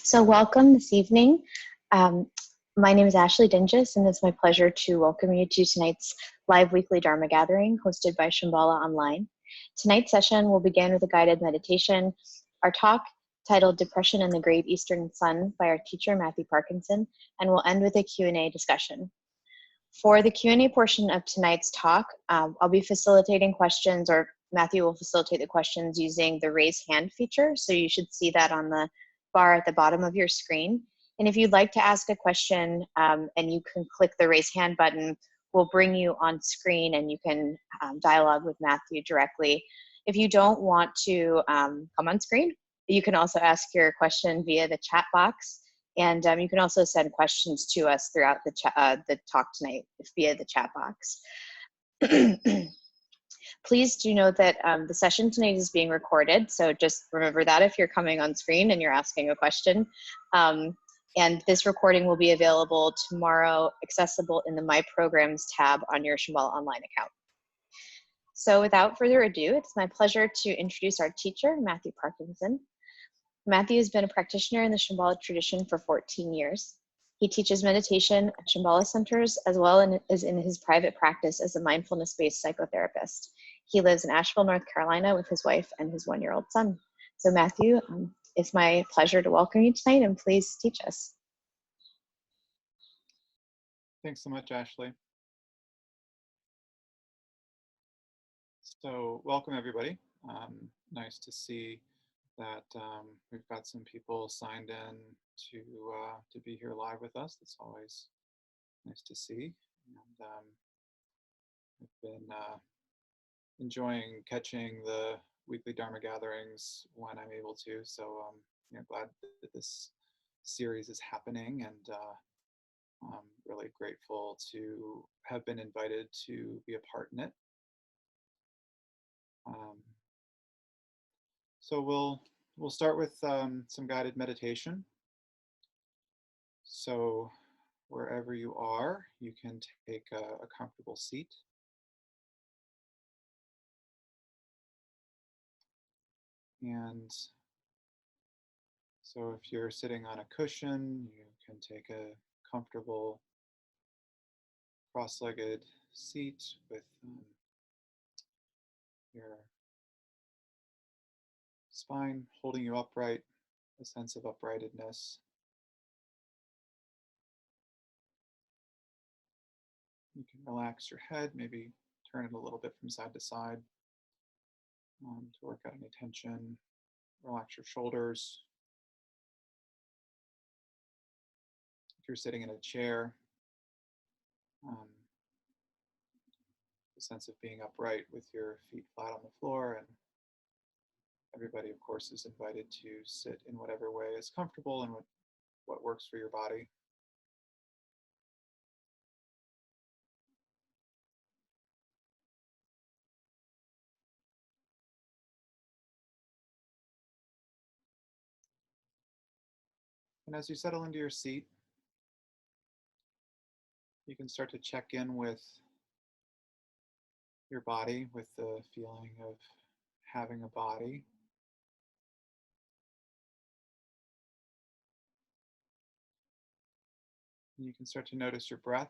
So welcome this evening. Um, my name is Ashley Dinges, and it's my pleasure to welcome you to tonight's live weekly Dharma gathering hosted by Shambhala Online. Tonight's session will begin with a guided meditation. Our talk, titled Depression and the Great Eastern Sun by our teacher, Matthew Parkinson, and we'll end with a Q&A discussion. For the Q&A portion of tonight's talk, I'll be facilitating questions, or Matthew will facilitate the questions using the raise hand feature. So you should see that on the bar at the bottom of your screen. And if you'd like to ask a question and you can click the raise hand button, we'll bring you on screen and you can dialogue with Matthew directly. If you don't want to come on screen, you can also ask your question via the chat box. And you can also send questions to us throughout the talk tonight via the chat box. Please do note that the session tonight is being recorded, so just remember that if you're coming on screen and you're asking a question. And this recording will be available tomorrow, accessible in the My Programs tab on your Shambhala Online account. So without further ado, it's my pleasure to introduce our teacher, Matthew Parkinson. Matthew has been a practitioner in the Shambhala tradition for 14 years. He teaches meditation at Shambhala centers as well as in his private practice as a mindfulness-based psychotherapist. He lives in Asheville, North Carolina with his wife and his one-year-old son. So Matthew, it's my pleasure to welcome you tonight, and please teach us. Thanks so much, Ashley. So welcome everybody. Nice to see that we've got some people signed in to be here live with us. That's always nice to see. And I've been enjoying catching the weekly Dharma gatherings when I'm able to. So glad that this series is happening, and I'm really grateful to have been invited to be a part in it. So we'll start with some guided meditation. So wherever you are, you can take a comfortable seat. And so if you're sitting on a cushion, you can take a comfortable cross-legged seat with your spine holding you upright, a sense of uprightedness. You can relax your head, maybe turn it a little bit from side to side to work out any tension. Relax your shoulders. If you're sitting in a chair, a sense of being upright with your feet flat on the floor, and everybody, of course, is invited to sit in whatever way is comfortable and what works for your body. And as you settle into your seat, you can start to check in with your body, with the feeling of having a body. And you can start to notice your breath.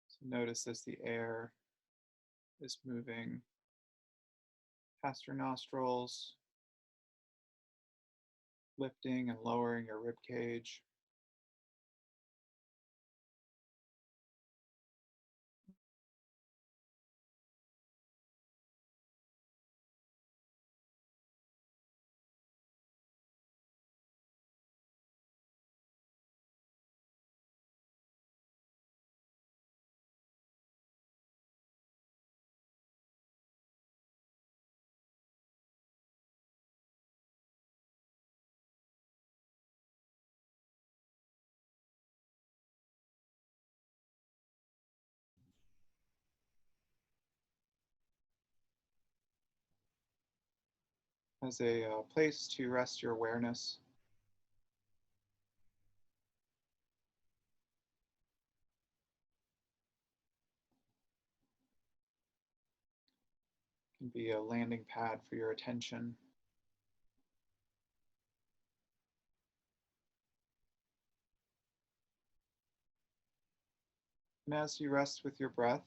So notice as the air is moving past your nostrils, lifting and lowering your rib cage. As a place to rest your awareness. can be a landing pad for your attention. And as you rest with your breath,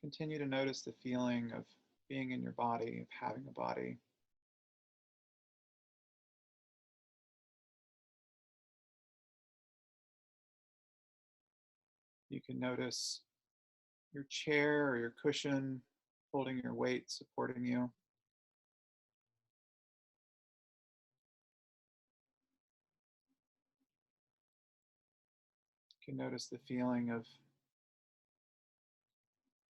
continue to notice the feeling of being in your body, of having a body. You can notice your chair or your cushion holding your weight, supporting you. You can notice the feeling of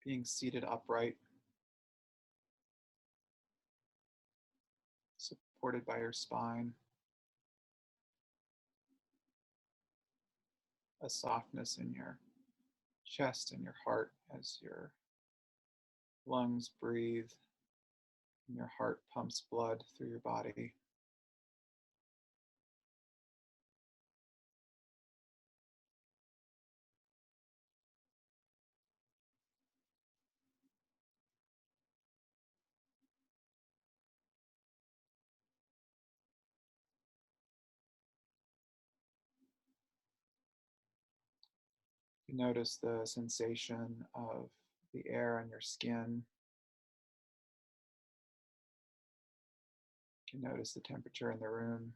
being seated upright, supported by your spine, a softness in your chest and your heart as your lungs breathe and your heart pumps blood through your body. You notice the sensation of the air on your skin. You can notice the temperature in the room.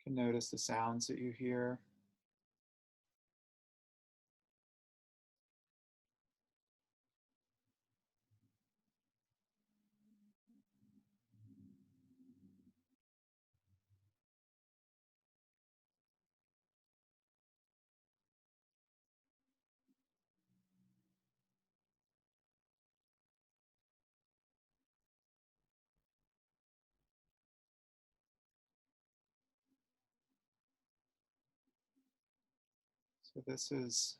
You can notice the sounds that you hear. So this is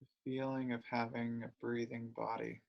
the feeling of having a breathing body.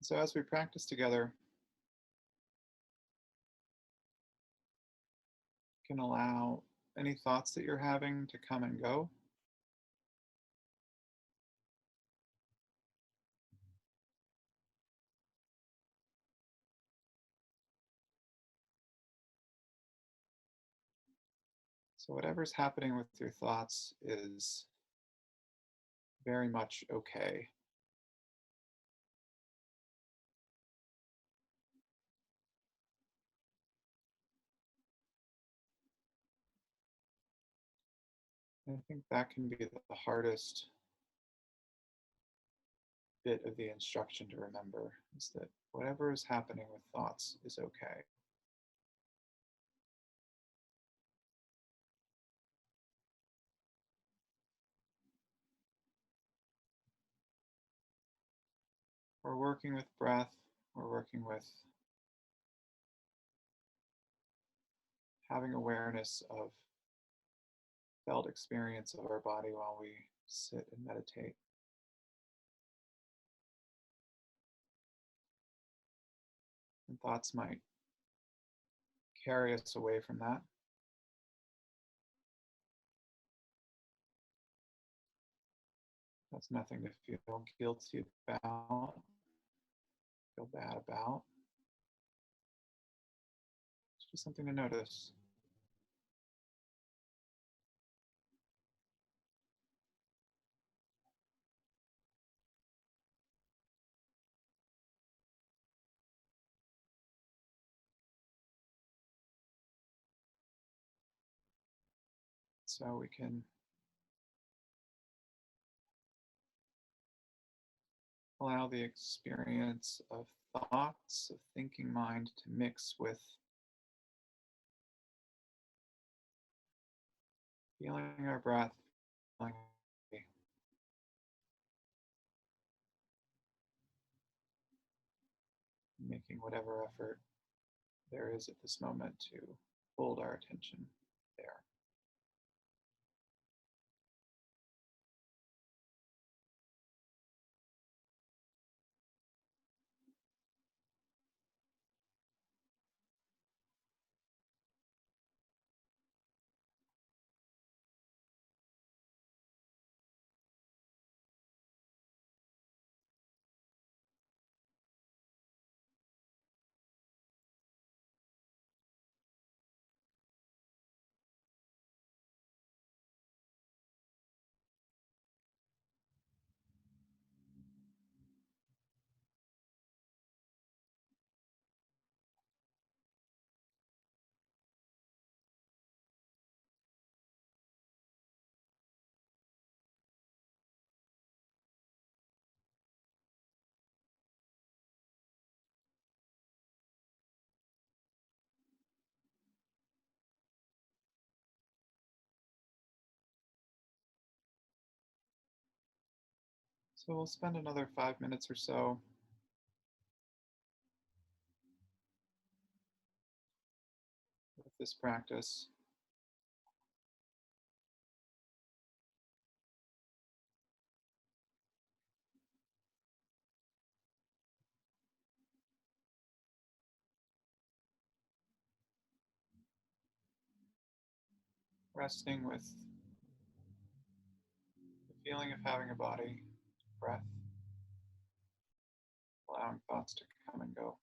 So as we practice together, you can allow any thoughts that you're having to come and go. So whatever's happening with your thoughts is very much okay. I think that can be the hardest bit of the instruction to remember, is that whatever is happening with thoughts is okay. We're working with breath, we're working with having awareness of felt experience of our body while we sit and meditate. thoughts might carry us away from that. That's nothing to feel guilty about, feel bad about. It's just something to notice. So we can allow the experience of thoughts, of thinking mind to mix with feeling our breath, feeling making whatever effort there is at this moment to hold our attention there. So we'll spend another 5 minutes or so with this practice. Resting with the feeling of having a body, breath, allowing thoughts to come and go.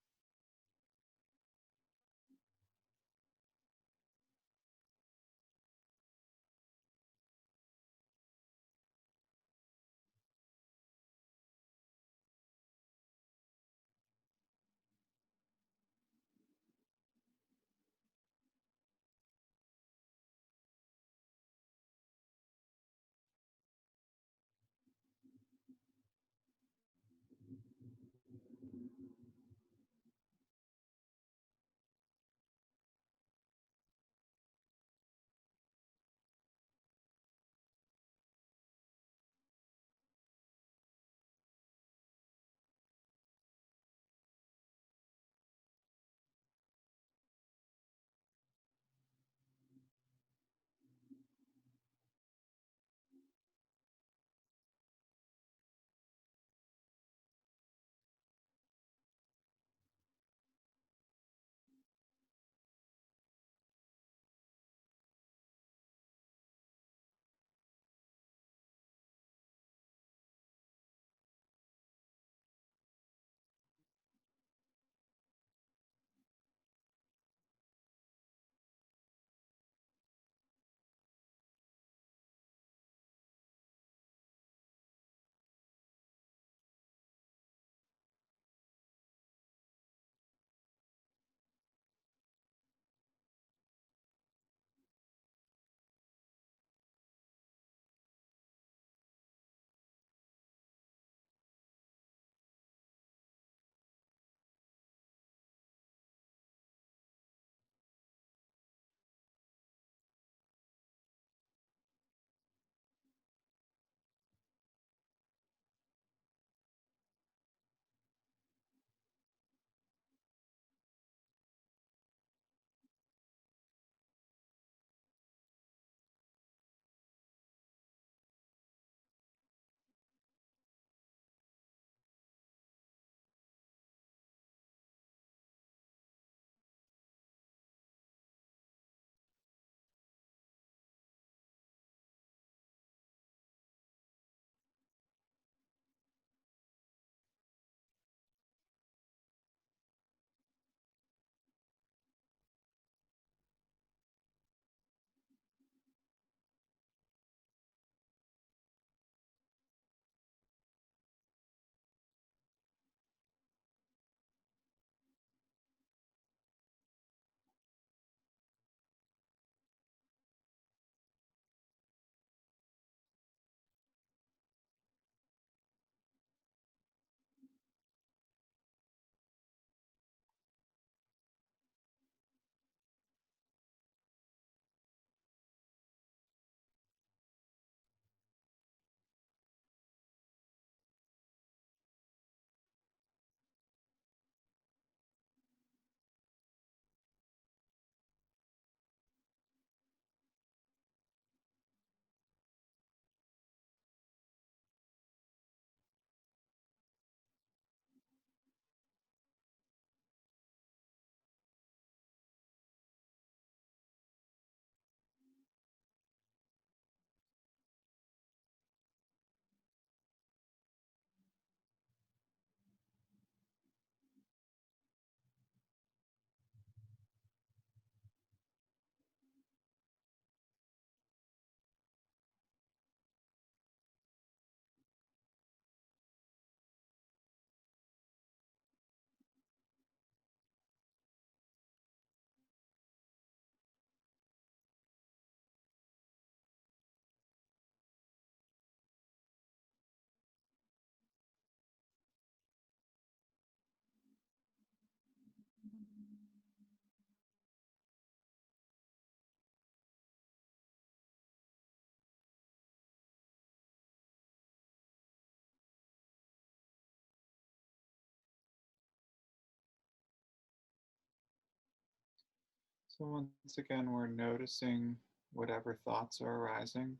So once again, we're noticing whatever thoughts are arising.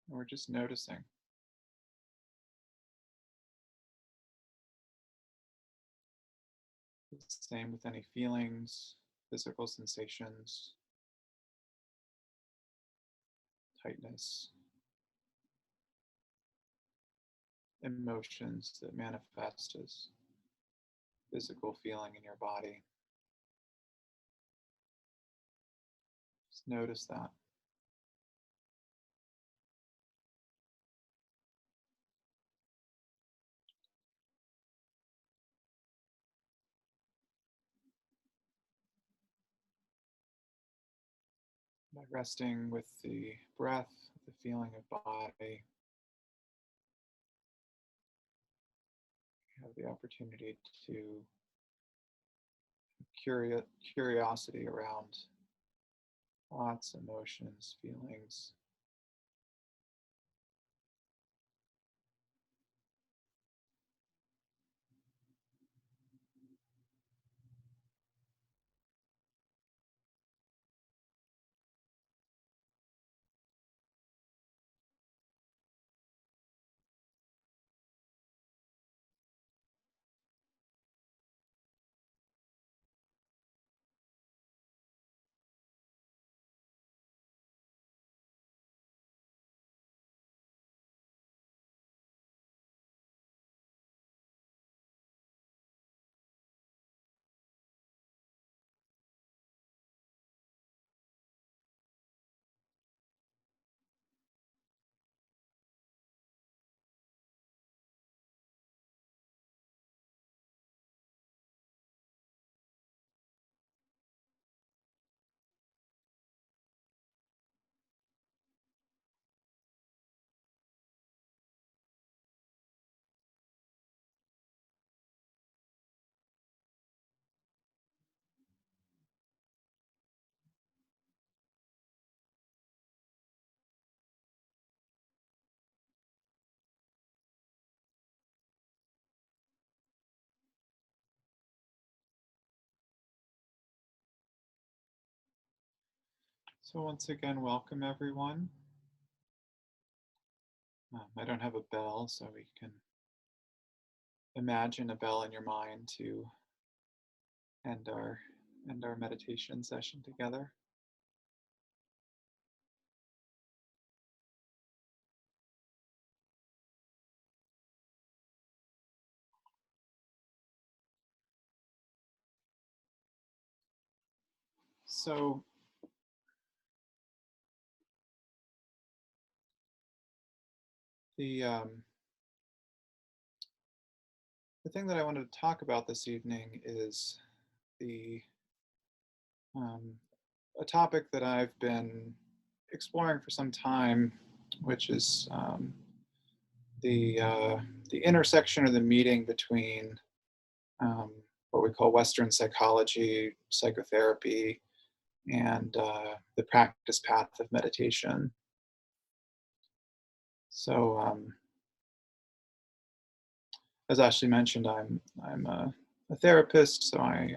And we're just noticing. The same with any feelings, physical sensations, tightness, emotions that manifest as physical feeling in your body. Just notice that. By resting with the breath, the feeling of body, you have the opportunity to curiosity around thoughts, emotions, feelings. So once again, welcome everyone. I don't have a bell, so we can imagine a bell in your mind to end our meditation session together. So the the thing that I wanted to talk about this evening is the um, a topic that I've been exploring for some time, which is the the intersection or the meeting between um, what we call Western psychology, psychotherapy, and the practice path of meditation. So, as Ashley mentioned, I'm a therapist, so I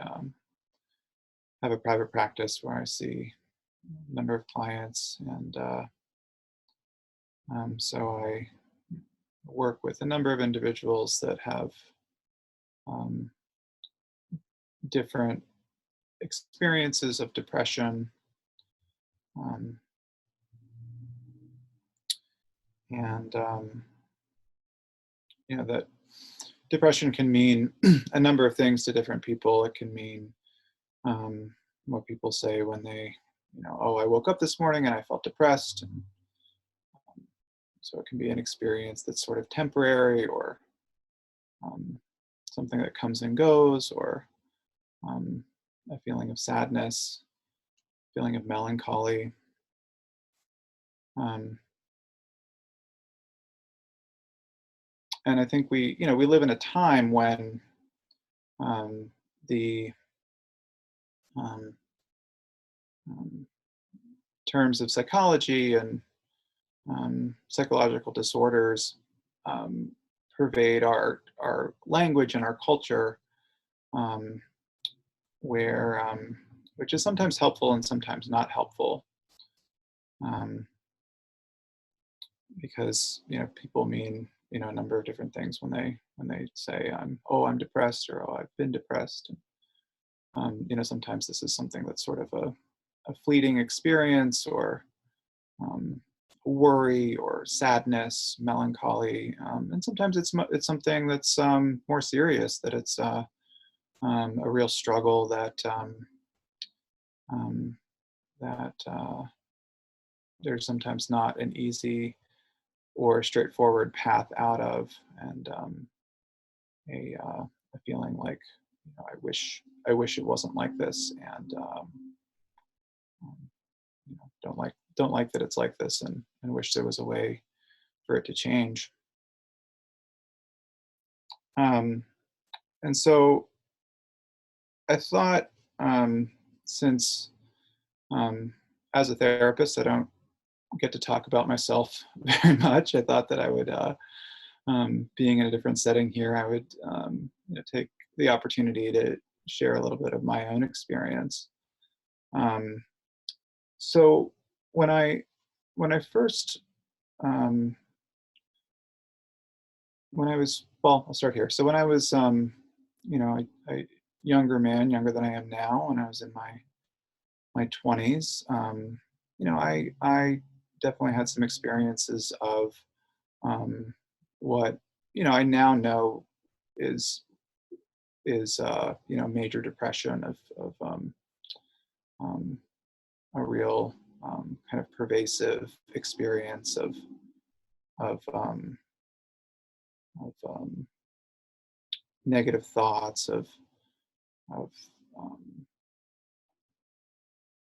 have a private practice where I see a number of clients, and so I work with a number of individuals that have um, different experiences of depression, um, and that depression can mean a number of things to different people. It can mean um, what people say when they, oh, I woke up this morning and I felt depressed. And so it can be an experience that's sort of temporary, or um, something that comes and goes, or um, a feeling of sadness, feeling of melancholy. Um, and I think we live in a time when um, the um, um, terms of psychology and psychological disorders um, pervade our language and our culture. where which is sometimes helpful and sometimes not helpful, um, because people mean a number of different things when they say I'm depressed, or I've been depressed. Sometimes this is something that's sort of a fleeting experience, or um, worry or sadness, melancholy, and sometimes it's something that's more serious, that it's a real struggle um, that there's sometimes not an easy or straightforward path out of, and a feeling like I wish it wasn't like this, and um, don't like that it's like this, and wish there was a way for it to change. Um, and so I thought, since um, as a therapist I don't get to talk about myself very much, I thought that I would, being in a different setting here, I would take the opportunity to share a little bit of my own experience. Um, so when I when I first um, when I was well, I'll start here. So when I was a younger man, younger than I am now, when I was in my 20s, I definitely had some experiences of what I now know is major depression, of um, a real kind of pervasive experience of um, of negative thoughts, of um,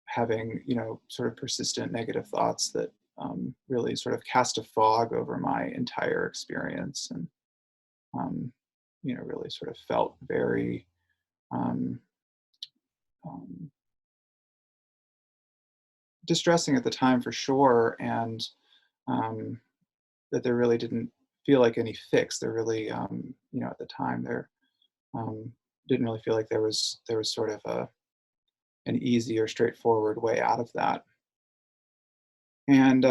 having sort of persistent negative thoughts that really sort of cast a fog over my entire experience, and um, really sort of felt very um, um, distressing at the time, for sure, and um, that there really didn't feel like any fix. There really, at the time, there um, didn't really feel like there was sort of an easy or straightforward way out of that. And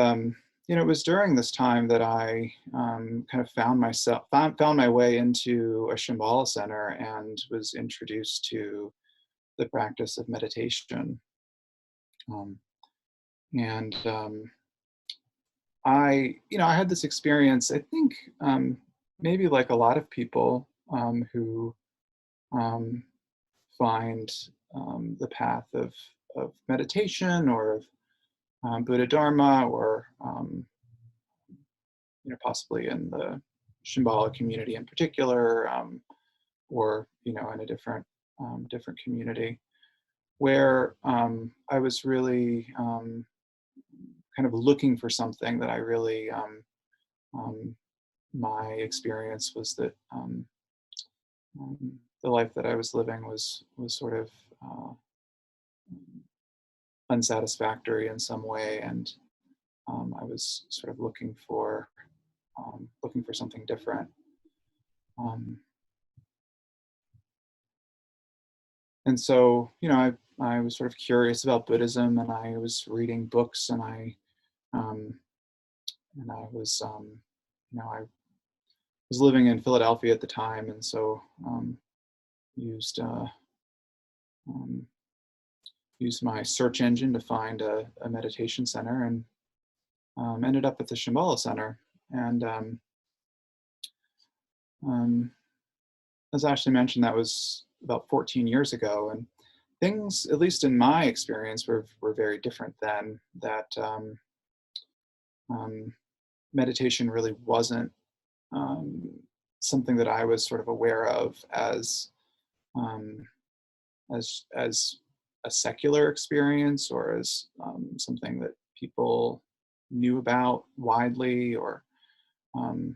it was during this time that I kind of found my way into a Shambhala center, and was introduced to the practice of meditation. Um, and I had this experience, I think, maybe like a lot of people who um, find the path of meditation, or of Buddha Dharma, or possibly in the Shambhala community in particular, or in a different community, where I was really kind of looking for something that I really um, my experience was that the life that I was living was sort of unsatisfactory in some way, and I was sort of looking for something different. Um, and so, I was sort of curious about Buddhism, and I was reading books, um, and I was living in Philadelphia at the time, and so used um, used my search engine to find a meditation center, and ended up at the Shambhala Center. And um, as Ashley mentioned, that was about 14 years ago, and things, at least in my experience, were very different then. That um, meditation really wasn't um, something that I was sort of aware of um, as a secular experience, or as something that people knew about widely, or um,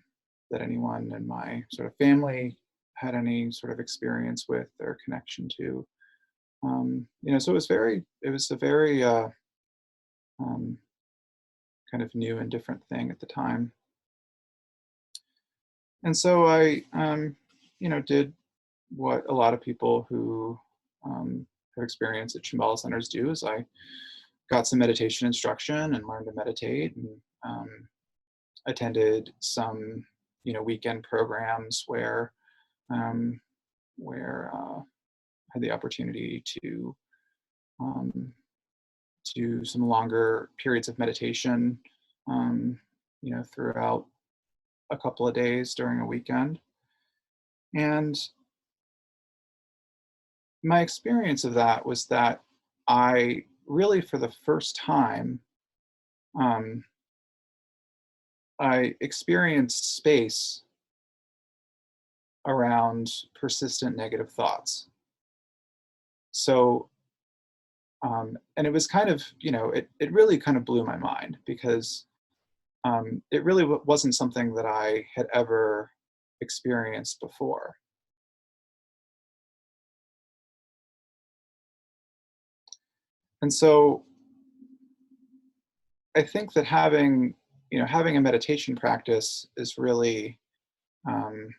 that anyone in my sort of family had any sort of experience with or connection to. So it was a very um, kind of new and different thing at the time. And so I, did what a lot of people who have experienced at Shambhala centers do is I got some meditation instruction and learned to meditate, and attended some weekend programs um, where I had the opportunity to um, do some longer periods of meditation, um, throughout a couple of days during a weekend. And my experience of that was that I really, for the first time, um, I experienced space around persistent negative thoughts. So, and it was kind of, it really kind of blew my mind because it really wasn't something that I had ever experienced before. And so I think that having a meditation practice is really um,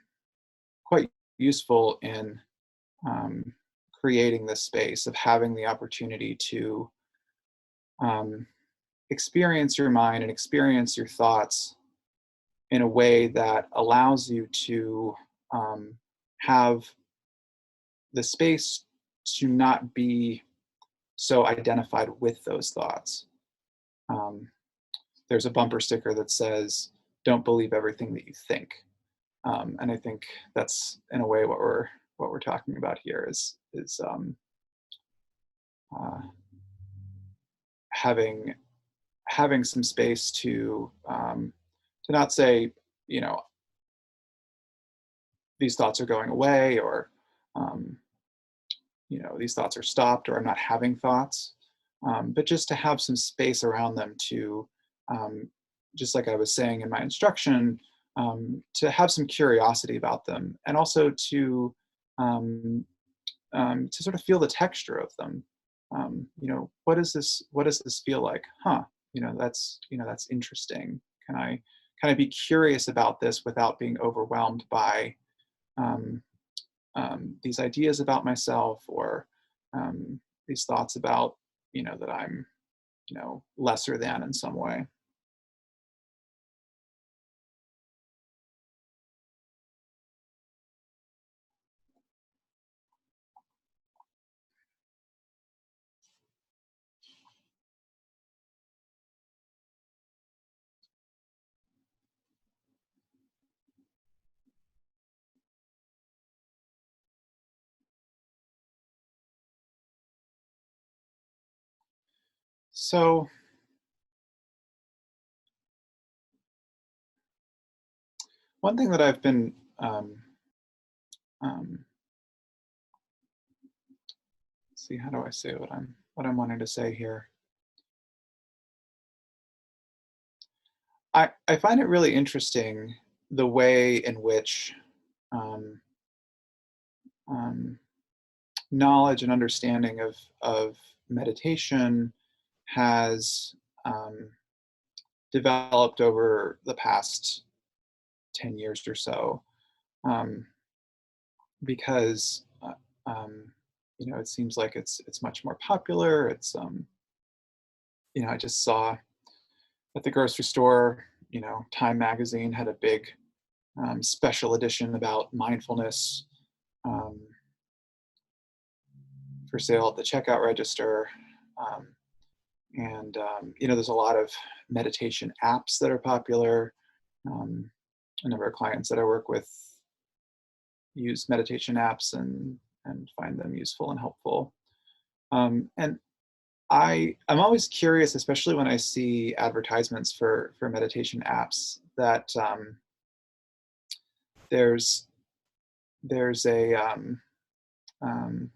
quite useful in um, creating this space of having the opportunity to um, experience your mind and experience your thoughts in a way that allows you to um, have the space to not be so identified with those thoughts. Um, there's a bumper sticker that says, "Don't believe everything that you think," and I think that's in a way what we're talking about here is uh, having having some space to not say, you know, these thoughts are going away, or um, these thoughts are stopped, or I'm not having thoughts, but just to have some space around them to, um, just like I was saying in my instruction, to have some curiosity about them, and also um, to sort of feel the texture of them. What does this feel like? Huh? That's interesting. Can I be curious about this without being overwhelmed by um, these ideas about myself, or these thoughts about that I'm lesser than in some way. So one thing that I've been um, let's see, how do I say what I'm wanting to say here? I find it really interesting the way in which um, um, knowledge and understanding of meditation has um, developed over the past 10 years or so, um, because it seems like it's much more popular. I just saw at the grocery store, Time Magazine had a big special edition about mindfulness um, for sale at the checkout register. Um, and there's a lot of meditation apps that are popular. Um, a number of clients that I work with use meditation apps and find them useful and helpful. And I'm always curious, especially when I see advertisements for meditation apps, that there's there's a um,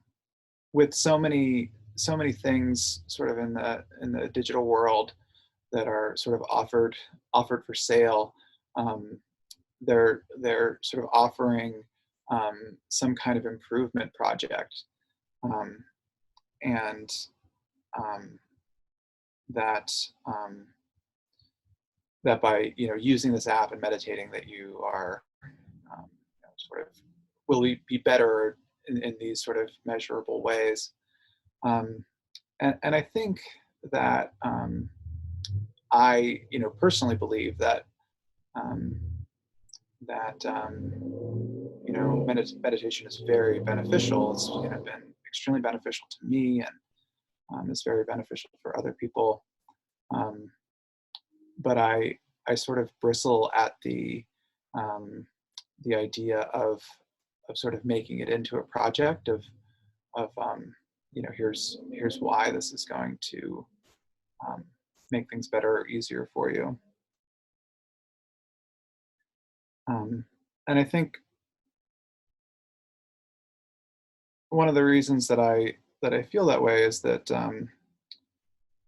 with so many things sort of in the digital world that are sort of offered for sale. Um, they're sort of offering some kind of improvement project, um, and um, that um, that by using this app and meditating, that you are sort of will be better, in these sort of measurable ways. Um, and I think that I, personally believe that um, meditation is very beneficial. It's been extremely beneficial to me, and is very beneficial for other people. Um, but I sort of bristle at um, the idea of sort of making it into a project of here's why this is going to um, make things better or easier for you. Um, and I think one of the reasons that I feel that way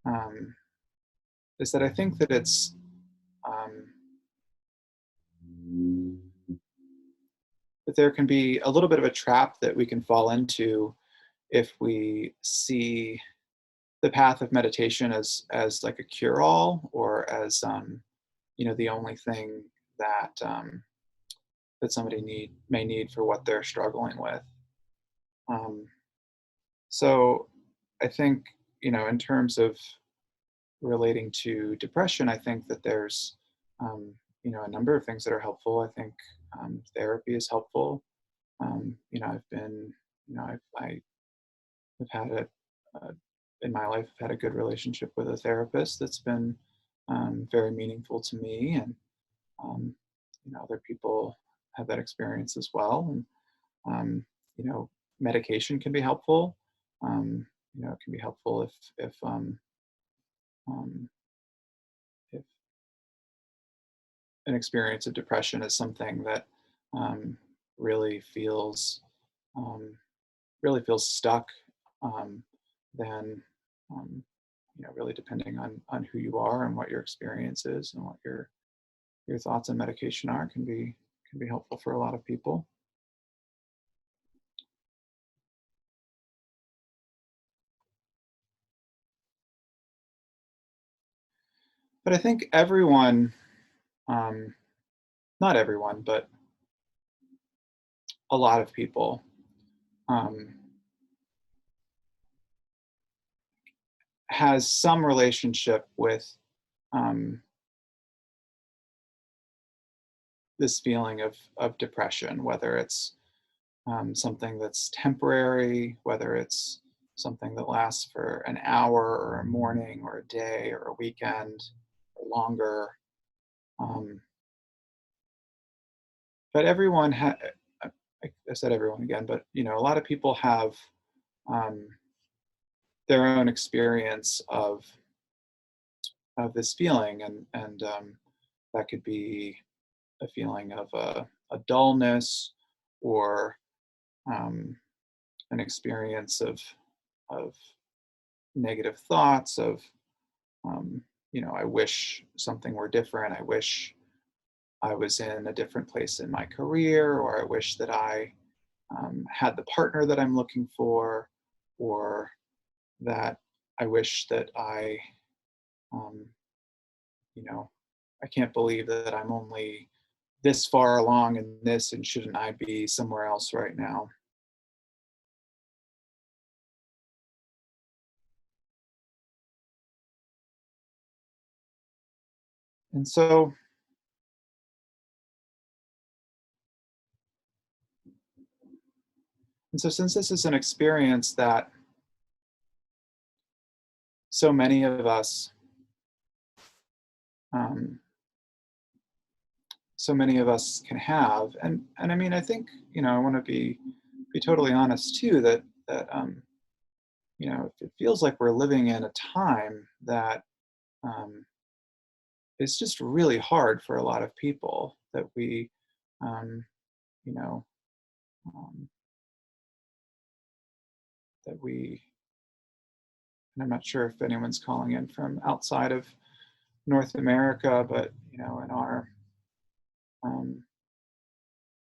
um, is that I think that um, that there can be a little bit of a trap that we can fall into if we see the path of meditation as like a cure-all, or as the only thing that that somebody may need for what they're struggling with. Um, so I think, in terms of relating to depression, I think that there's a number of things that are helpful. I think therapy is helpful. I've been, I've had in my life, I've had a good relationship with a therapist that's been very meaningful to me, and um, other people have that experience as well. And um, you know, medication can be helpful. It can be helpful um, if an experience of depression is something that um, really feels um, really feels stuck. Um, then really depending on who you are and what your experience is and what your thoughts on medication are, can be helpful for a lot of people. But I think everyone, um, not everyone, but a lot of people um, has some relationship with um, this feeling of depression, whether it's something that's temporary, whether it's something that lasts for an hour or a morning or a day or a weekend or longer. Um, but I said everyone again, but a lot of people have um, their own experience of this feeling, and that could be a feeling of a dullness, or um, an experience of negative thoughts of um, I wish something were different. I wish I was in a different place in my career, or I wish that I had the partner that I'm looking for, or that I wish that um, you know, I can't believe that I'm only this far along in this, and shouldn't I be somewhere else right now? And so, since this is an experience that so many of us, um, can have, and I mean, I think I want to be totally honest too, that it feels like we're living in a time that um, is just really hard for a lot of people, that we um, you know um, that we and I'm not sure if anyone's calling in from outside of North America, but in our um,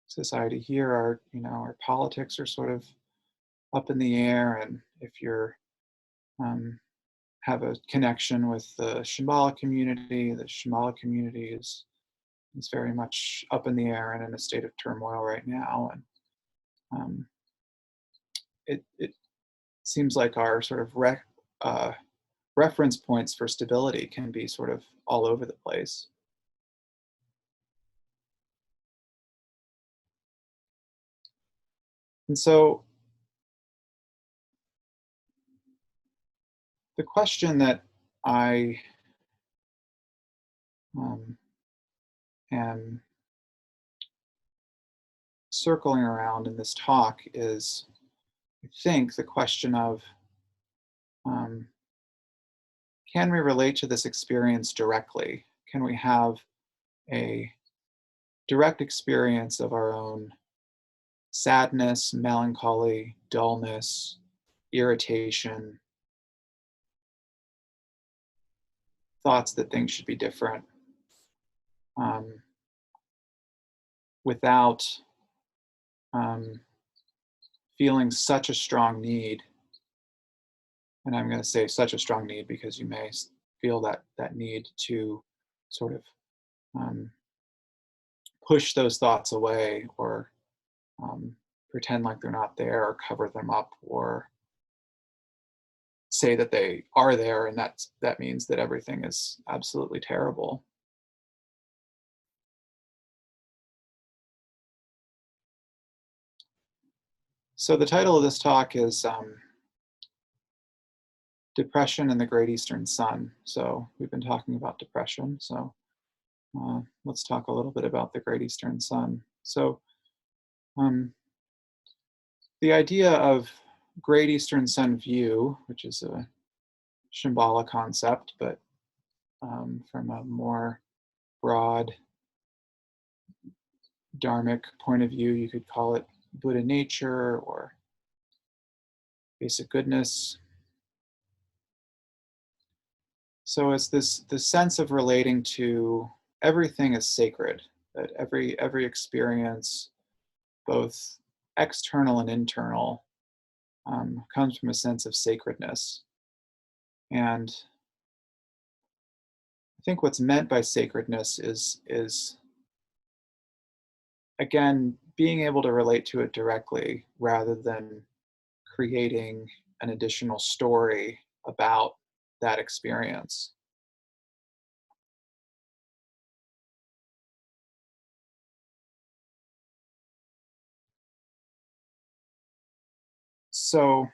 society here, our politics are sort of up in the air, and if you're um, have a connection with the Shambhala community, the Shambhala community is very much up in the air and in a state of turmoil right now, and um, it seems like our sort of reference points for stability can be sort of all over the place. And so the question that I um, am circling around in this talk is, I think, the question of um, can we relate to this experience directly? Can we have a direct experience of our own sadness, melancholy, dullness, irritation, thoughts that things should be different, um, without um, feeling such a strong need? And I'm going to say such a strong need because you may feel that need to sort of um, push those thoughts away, or um, pretend like they're not there, or cover them up, or say that they are there, and that means that everything is absolutely terrible. So the title of this talk is Depression and the Great Eastern Sun. So we've been talking about depression, so let's talk a little bit about the Great Eastern Sun. So um, the idea of Great Eastern Sun view, which is a Shambhala concept, but from a more broad dharmic point of view, you could call it Buddha nature or basic goodness. So it's this sense of relating to everything as sacred, that every experience, both external and internal, comes from a sense of sacredness. And I think what's meant by sacredness is again being able to relate to it directly rather than creating an additional story about that experience. So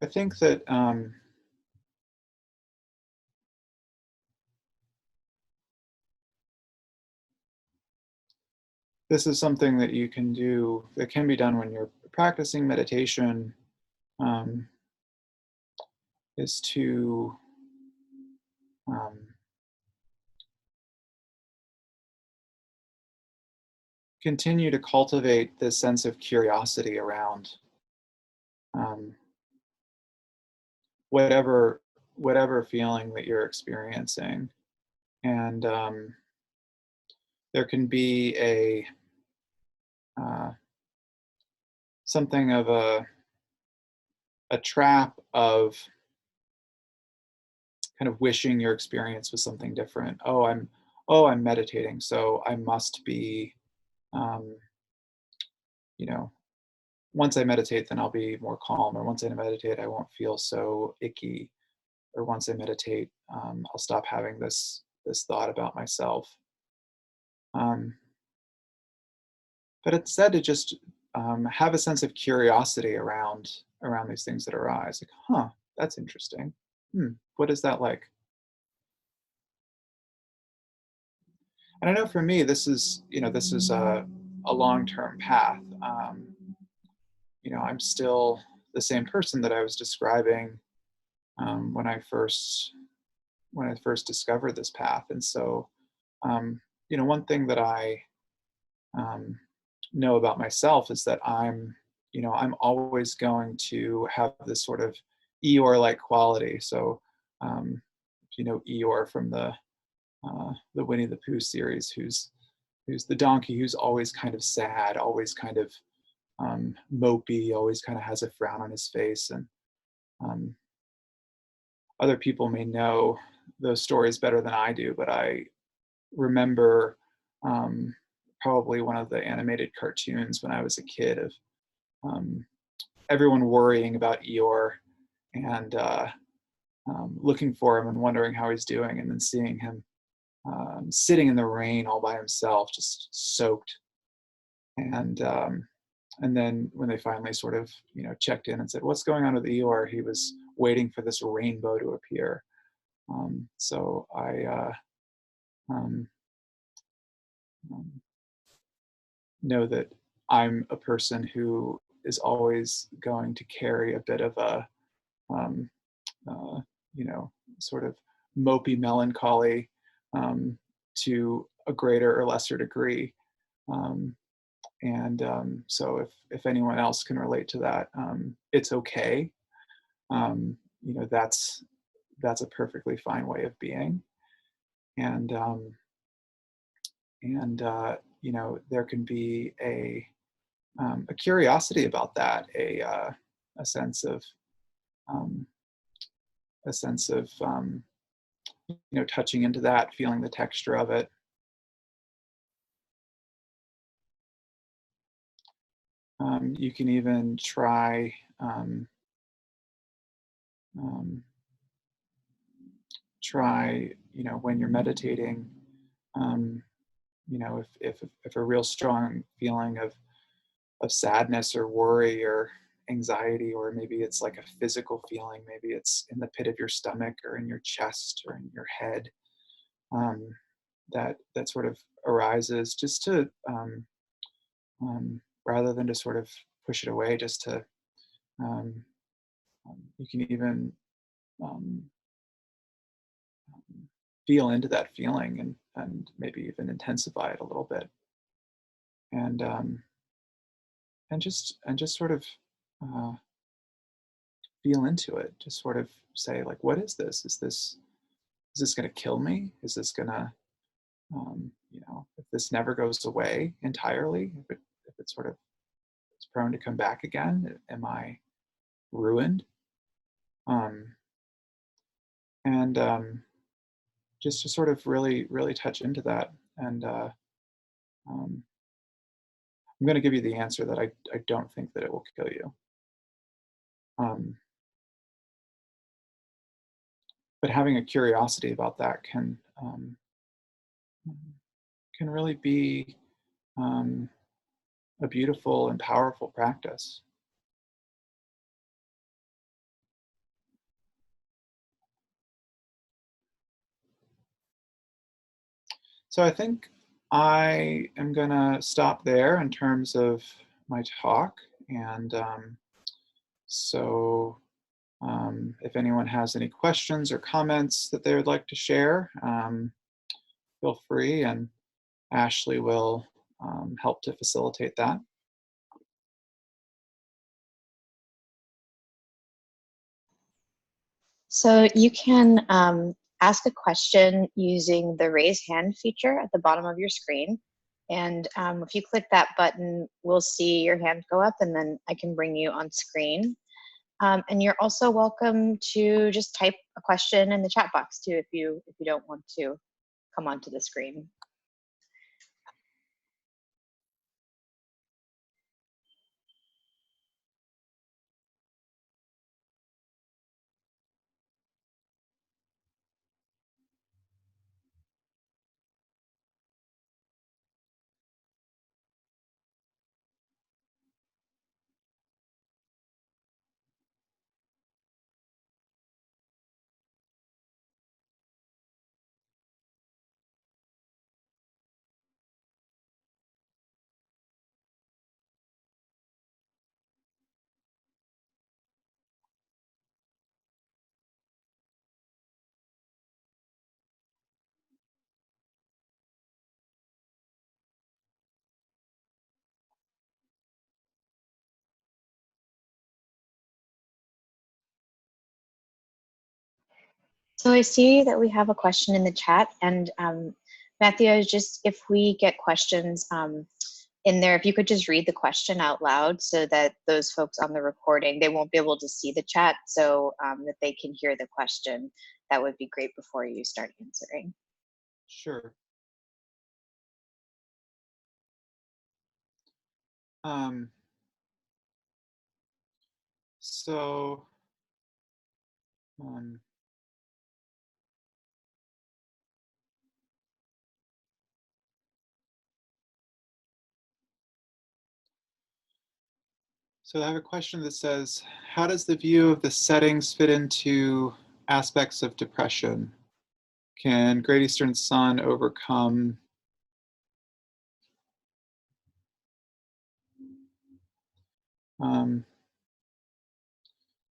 I think that this is something that you can do, that can be done when you're practicing meditation, um, is to um, continue to cultivate this sense of curiosity around um, whatever feeling that you're experiencing. And there can be uh, something of a trap of kind of wishing your experience was something different. I'm meditating, so I must be, um, you know, once I meditate, then I'll be more calm. Or once I meditate, I won't feel so icky. Or once I meditate, I'll stop having this thought about myself. Um, but instead, to just have a sense of curiosity around these things that arise. Like, huh, that's interesting. What is that like? And I know for me, this is a long-term path. I'm still the same person that I was describing when I first discovered this path. And so, one thing that I um, know about myself is that I'm always going to have this sort of Eeyore-like quality. So, if you know Eeyore from the the Winnie the Pooh series, who's the donkey who's always kind of sad, always kind of mopey, always kind of has a frown on his face. And um, other people may know those stories better than I do, but I remember um, probably one of the animated cartoons when I was a kid of um, everyone worrying about Eeyore and looking for him and wondering how he's doing, and then seeing him sitting in the rain all by himself, just soaked. And then when they finally sort of checked in and said, "What's going on with Eeyore?" He was waiting for this rainbow to appear. So I um, um, know that I'm a person who is always going to carry a bit of a um, uh, you know sort of mopey melancholy to a greater or lesser degree. Um, and so if anyone else can relate to that, it's okay. um, that's a perfectly fine way of being. And there can be a curiosity about that, a sense of um, a sense of touching into that, feeling the texture of it. You can even um, try, when you're meditating, um, if a real strong feeling of sadness or worry or anxiety, or maybe it's like a physical feeling, maybe it's in the pit of your stomach or in your chest or in your head, um, that sort of arises, just to rather than to sort of push it away, just to um, you can even um, feel into that feeling, and maybe even intensify it a little bit, and just sort of uh, feel into it. Just sort of say, like, what is this? Is this going to kill me? Is this going to if this never goes away entirely, if it sort of is prone to come back again, am I ruined? Um, and Just to sort of really, really touch into that. And um, I'm going to give you the answer that I don't think that it will kill you. Um, but having a curiosity about that can really be um, a beautiful and powerful practice. So I think I am going to stop there in terms of my talk. And so if anyone has any questions or comments that they would like to share, feel free, and Ashley will help to facilitate that. So you can ask a question using the raise hand feature at the bottom of your screen. And if you click that button, we'll see your hand go up, and then I can bring you on screen. And you're also welcome to just type a question in the chat box too, if you don't want to come onto the screen. So I see that we have a question in the chat, and Matthew, just if we get questions in there, if you could just read the question out loud so that those folks on the recording, they won't be able to see the chat, so that they can hear the question. That would be great before you start answering. Sure. Um, so, um, so I have a question that says, how does the view of the settings fit into aspects of depression? Can Great Eastern Sun overcome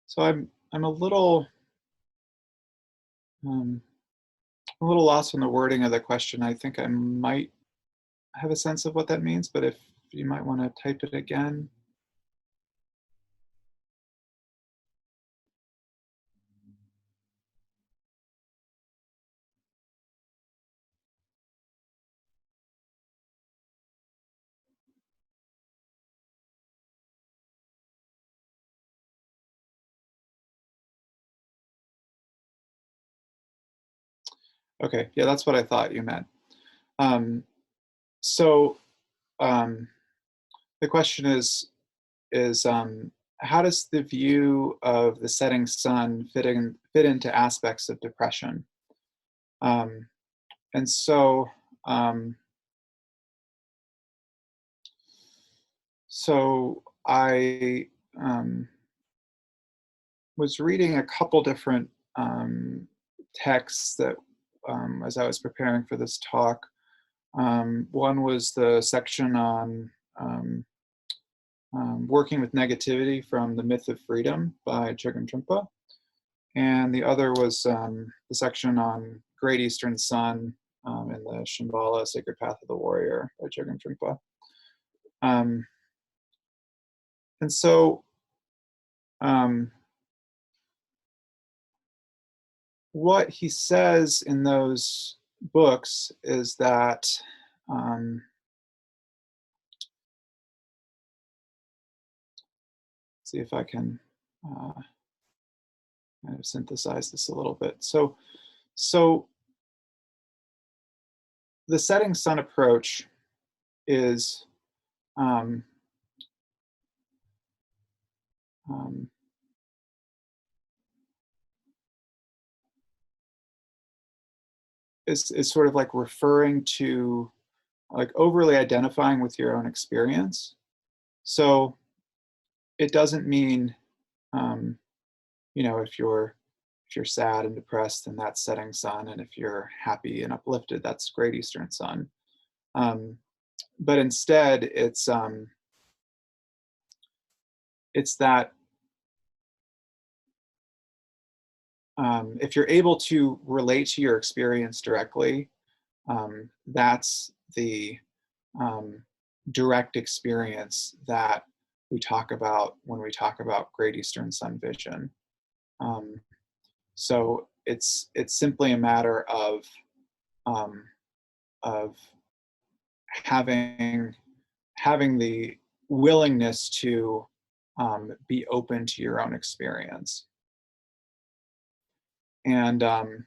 so I'm um, a little lost in the wording of the question. I think I might have a sense of what that means, but if you might want to type it again. Okay, yeah, that's what I thought you meant. Um, so um, the question is how does the view of the setting sun fit into aspects of depression? Um, and so um, I was reading a couple different texts that as I was preparing for this talk. One was the section on Working with Negativity from the Myth of Freedom by Chogyam Trungpa. And the other was the section on Great Eastern Sun in the Shambhala Sacred Path of the Warrior by Chogyam Trungpa. And so what he says in those books is that see if I can kind of synthesize this a little bit. So the setting sun approach is um, um, is sort of like referring to like overly identifying with your own experience. So it doesn't mean you know, if you're sad and depressed, then that's setting sun, and if you're happy and uplifted, that's Great Eastern Sun. But instead, it's that if you're able to relate to your experience directly, that's the direct experience that we talk about when we talk about Great Eastern Sun vision. So it's simply a matter um, of having the willingness to be open to your own experience. And um,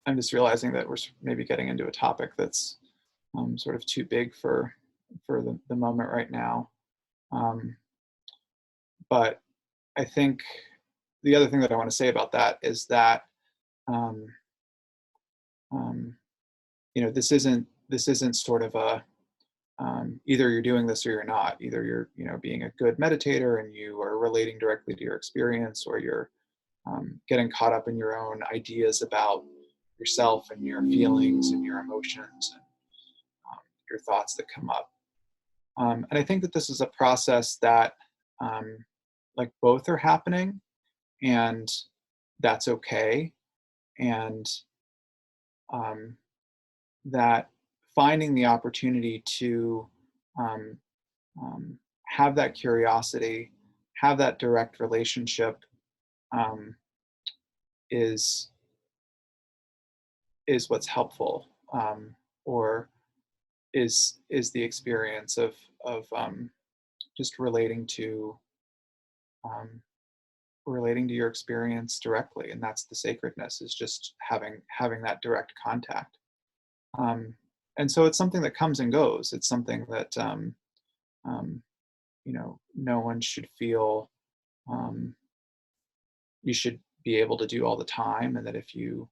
I'm just realizing that we're maybe getting into a topic that's sort of too big for the moment right now. But I think the other thing that I want to say about that is that um, you know, this isn't sort of a either you're doing this or you're not. Either you're, you know, being a good meditator and you are relating directly to your experience, or you're getting caught up in your own ideas about yourself and your feelings and your emotions and your thoughts that come up. And I think that this is a process that like both are happening, and that's okay. And um, that finding the opportunity to um, have that curiosity, have that direct relationship um, is what's helpful, or is the experience of just um, relating to your experience directly, and that's the sacredness, is just having that direct contact. Um, and so it's something that comes and goes. It's something that um, no one should feel you should be able to do all the time, and that if you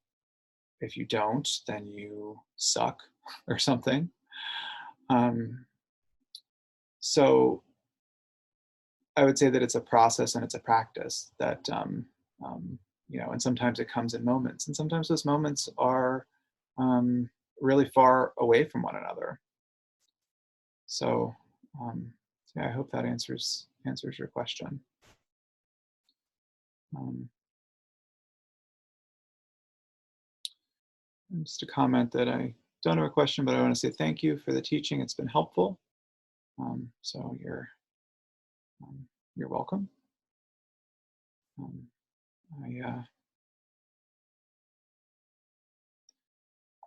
don't, then you suck or something. Um, so I would say that it's a process and it's a practice that, and sometimes it comes in moments, and sometimes those moments are um, really far away from one another. So, yeah, I hope that answers your question. Um, and just a comment that I don't have a question, but I want to say thank you for the teaching. It's been helpful. So um, you're welcome. Um, I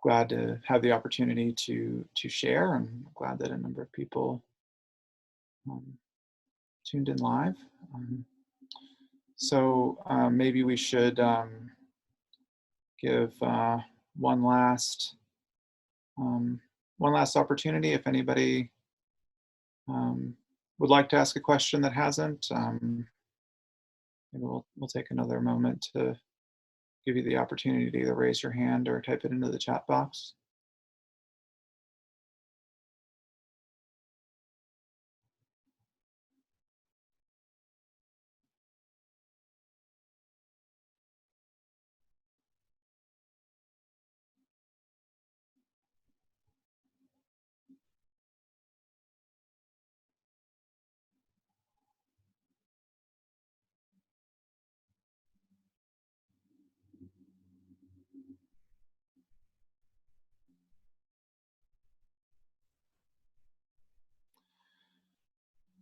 glad to have the opportunity to share. I'm glad that a number of people um, tuned in live. So maybe we should give um, one last opportunity. If anybody would like to ask a question that hasn't, maybe we'll take another moment to give you the opportunity to either raise your hand or type it into the chat box.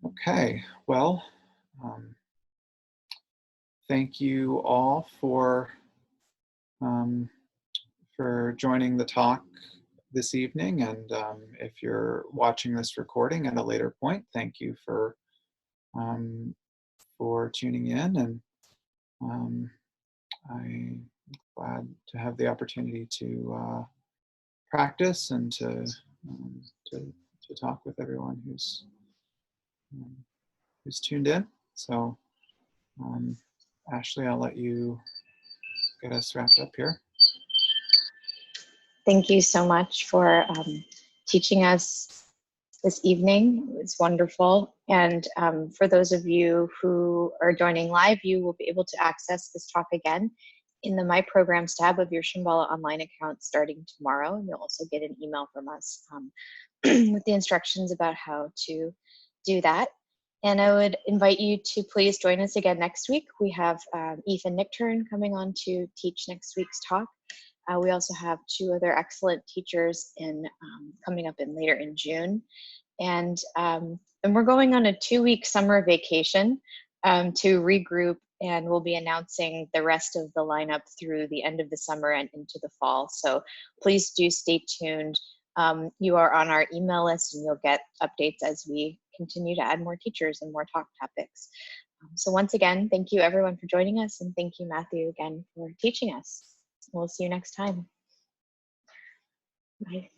Okay, well, um, thank you all um, for joining the talk this evening. And if you're watching this recording at a later point, thank you um, for tuning in. And I'm glad to have the opportunity to practice and to talk with everyone um, who's tuned in. So, um, Ashley, I'll let you get us wrapped up here. Thank you so much for teaching us this evening. It's wonderful. And for those of you who are joining live, you will be able to access this talk again in the My Programs tab of your Shambhala online account starting tomorrow. And you'll also get an email from us with the instructions about how to do that. And I would invite you to please join us again next week. We have Ethan Nickturn coming on to teach next week's talk. We also have two other excellent teachers coming up later in June. And we're going on a 2-week summer vacation to regroup, and we'll be announcing the rest of the lineup through the end of the summer and into the fall. So please do stay tuned. You are on our email list, and you'll get updates as we continue to add more teachers and more talk topics. So once again, thank you everyone for joining us, and thank you, Matthew, again for teaching us. We'll see you next time. Bye.